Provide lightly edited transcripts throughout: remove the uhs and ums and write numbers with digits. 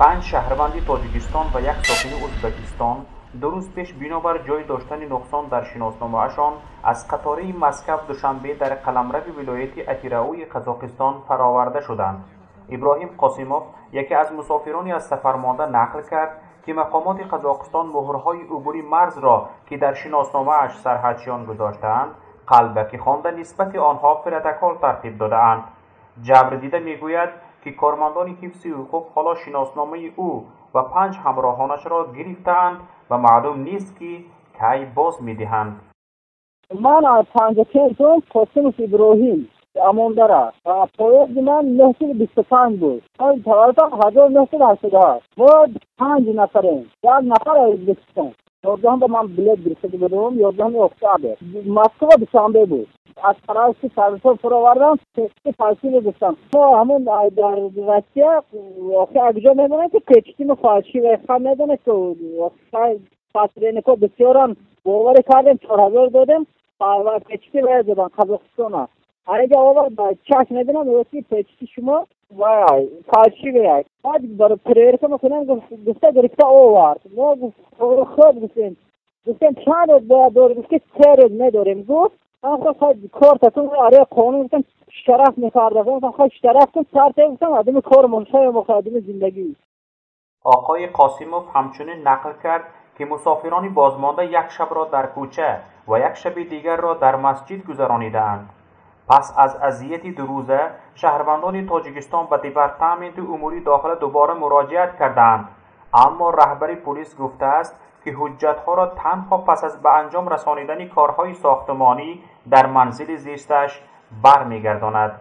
5 شهروند تاجیکستان و یک ساکن ازبکستان 2 روز پیش بنابر جای داشتن نقصان در شناسنامه‌شان از قطاره مسکو دوشنبه در قلمرو ولایت اتیراوی قزاقستان فراورده شدند. ابراهیم قاسیموف یکی از مسافرانی از سفرمانده نقل کرد که مقامات قزاقستان مهرهای عبوری مرز را که در شناسنامه‌اش سرحدچیان گذاشته‌اند قلبکی خوانده نسبت آنها پروتکل ترتیب داده‌اند. جبردیده میگوید که کارمندان حفظ حقوق حالا شناسنامه او و 5 همراهانش را گرفته‌اند و معلوم نیست که کی باز می‌دهند. من از 55 قاسیموف ابراهیم امانداره پاییز من 925 بود. تولد 1988 ما 5 نفریم. یک نفر از ازبکستان 14 من بلیط گرفته بودم 11 اکتبر مسکو دوشنبه بود. از طرف سرسو فراوردم که فارسی گفتم ما همون در روسیه اگه میدونم که کشتیم فارسی و خواهم میدونه که فاصله نکو بسیاران باور کردیم 4000 دادیم و کشتی باید دادن قزاقستان. اگه آور چاش میدونم وقتی کشتی شما و فارسی باید بعد برای پریر میکنم گفته گرفته آورد ما خوب گفتیم چند دور گفتی 3 روز نداریم گفت آخه خواهد کار تاتون آره قانون گفتم شرف میکرده گفتم خواهد شرف کن سرطه گفتم آدم کار منشای مخادم زندگی. آقای قاسیموف همچنین نقل کرد که مسافران بازمانده یک شب را در کوچه و یک شب دیگر را در مسجد گذرانیده‌اند. پس از اذیت 2 روزه شهروندان تاجیکستان به دپارتمنت امور داخل دوباره مراجعت کردند، اما رهبر پلیس گفته است که حجت‌ها را تنها پس از به انجام رسانیدن کارهای ساختمانی در منزل زیستش برمیگرداند.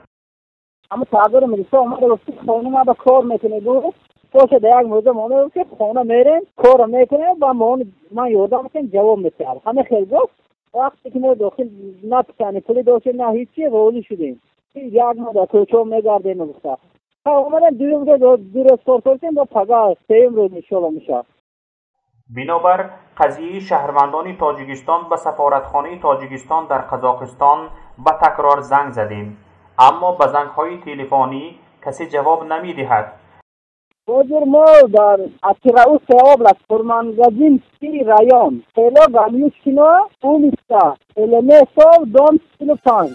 اما تعبیر میرسه اومده گفتی خانه ما به کار میکنه بود باشه در یک موضوع مونه که خانه میرین کار میکنه و من یادم میکنم جواب میتیم همه خیلی گفت وقتی که ما داخل نپکنی پلی داشته نه هیچی روزی شدیم یک ما در کوچه میگردیم گفته اومدن 2 روز کار کردیم با پگاه 3 روز انشالله میشه. بنابر قضیه شهروندان تاجیکستان به سفارتخانه تاجیکستان در قزاقستان به تکرار زنگ زدیم، اما به زنگ‌های تلفنی کسی جواب نمی‌دهد. حاضر ما در اتیراو سیابلس فرمانگزین سی رایان خیلی گامیوش کنو اونیستا علمه سو دون 5